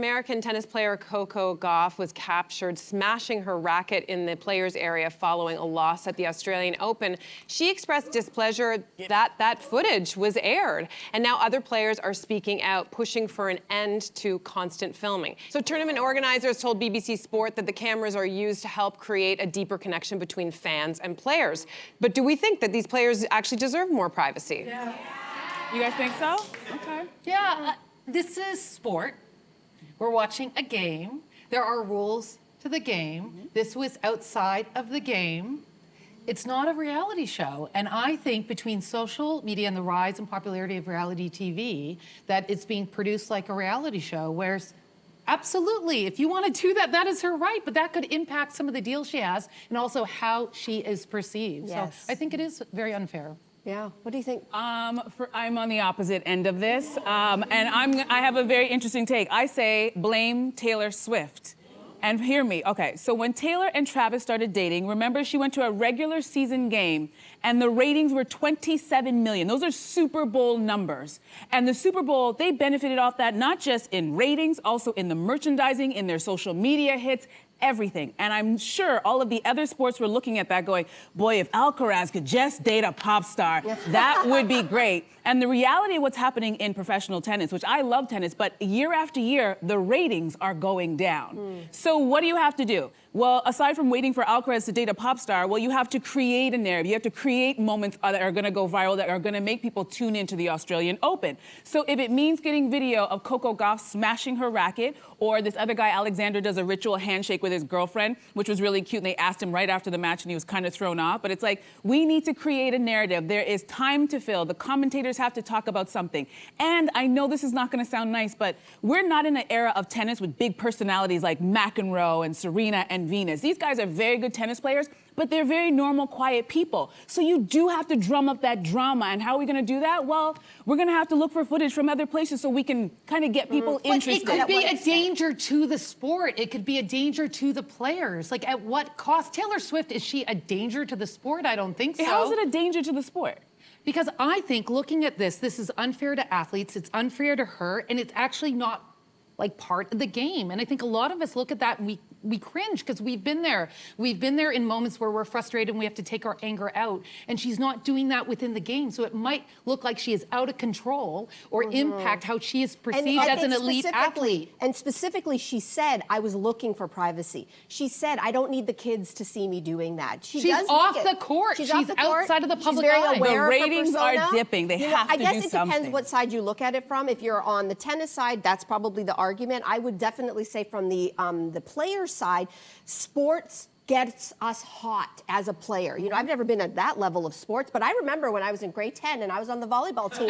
American tennis player Coco Gauff was captured smashing her racket in the players' area following a loss at the Australian Open. She expressed displeasure that footage was aired. And now other players are speaking out, pushing for an end to constant filming. So tournament organizers told BBC Sport that the cameras are used to help create a deeper connection between fans and players. But do we think that these players actually deserve more privacy? Yeah. You guys think so? Okay. Yeah, this is sport. We're watching a game. There are rules to the game. This was outside of the game. It's not a reality show. And I think between social media and the rise and popularity of reality TV, that it's being produced like a reality show, whereas absolutely, if you want to do that, that is her right, but that could impact some of the deals she has and also how she is perceived. Yes. So I think it is very unfair. Yeah, what do you think? I'm on the opposite end of this, and I have a very interesting take. I say blame Taylor Swift. And hear me, okay, so when Taylor and Travis started dating, remember she went to a regular season game and the ratings were 27 million. Those are Super Bowl numbers. And the Super Bowl, they benefited off that, not just in ratings, also in the merchandising, in their social media hits, everything. And I'm sure all of the other sports were looking at that going, boy, if Alcaraz could just date a pop star, that would be great. And the reality of what's happening in professional tennis, which I love tennis, but year after year, the ratings are going down. So what do you have to do? Well, aside from waiting for Alcaraz to date a pop star, well, you have to create a narrative. You have to create moments that are gonna go viral, that are gonna make people tune into the Australian Open. So if it means getting video of Coco Gauff smashing her racket, or this other guy, Alexander, does a ritual handshake with his girlfriend, which was really cute, and they asked him right after the match and he was kind of thrown off, but it's like, we need to create a narrative. There is time to fill. The commentators have to talk about something. And I know this is not gonna sound nice, but we're not in an era of tennis with big personalities like McEnroe and Serena and Venus. These guys are very good tennis players, but they're very normal, quiet people. So you do have to drum up that drama. And how are we gonna do that? Well, we're gonna have to look for footage from other places so we can kind of get people interested. But it could be a danger to the sport. It could be a danger to the players. Like, at what cost? Taylor Swift, is she a danger to the sport? I don't think so. How is it a danger to the sport? Because I think looking at this is unfair to athletes, it's unfair to her, and it's actually not like part of the game. And I think a lot of us look at that and we cringe because we've been there. We've been there in moments where we're frustrated and we have to take our anger out. And she's not doing that within the game. So it might look like she is out of control or impact how she is perceived as an elite athlete. And specifically, she said, I was looking for privacy. She said, I don't need the kids to see me doing that. She's off the court. She's outside of the public eye. The ratings are dipping. They have to do something. I guess it depends what side you look at it from. If you're on the tennis side, that's probably the argument. I would definitely say from the players' side, sports gets us hot as a player. You know, I've never been at that level of sports, but I remember when I was in grade 10 and I was on the volleyball team.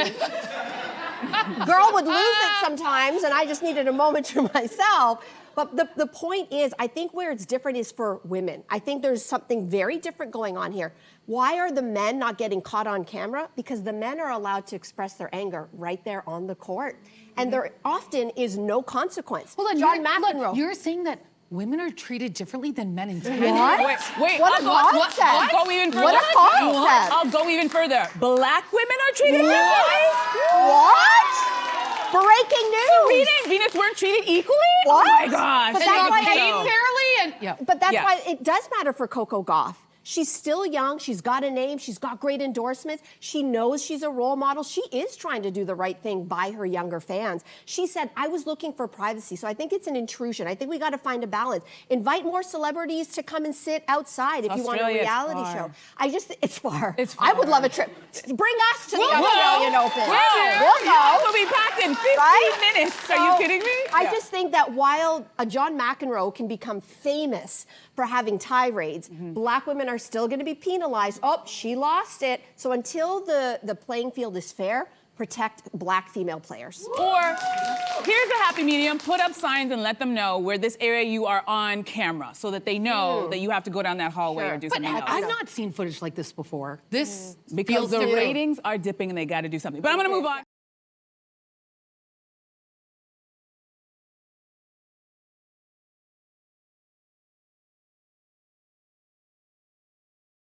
Girl would lose it sometimes, and I just needed a moment to myself. But the point is, I think where it's different is for women. I think there's something very different going on here. Why are the men not getting caught on camera? Because the men are allowed to express their anger right there on the court. And there often is no consequence. Hold on, John McEnroe. You're saying that women are treated differently than men in tennis? What? Wait, What a concept. I'll go even further. What a concept. I'll go even further. Black women are treated differently? What? Breaking news. Serena and Venus weren't treated equally? What? Oh my gosh. But And that's you're why paid fairly? And But that's why it does matter for Coco Gauff. She's still young, she's got a name, she's got great endorsements, she knows she's a role model, she is trying to do the right thing by her younger fans. She said, I was looking for privacy, so I think it's an intrusion. I think we gotta find a balance. Invite more celebrities to come and sit outside if you want a reality show. It's far. I would love a trip. Bring us to the Australian Open. We'll go. We'll be packed in 15 minutes. Are you kidding me? I just think that while John McEnroe can become famous for having tirades, black women are still going to be penalized. Oh, she lost it. So until the playing field is fair, protect black female players. Or here's a happy medium. Put up signs and let them know where this area you are on camera so that they know that you have to go down that hallway or do something else. I've not seen footage like this before. This because the ratings are dipping and they got to do something. But I'm going to move on.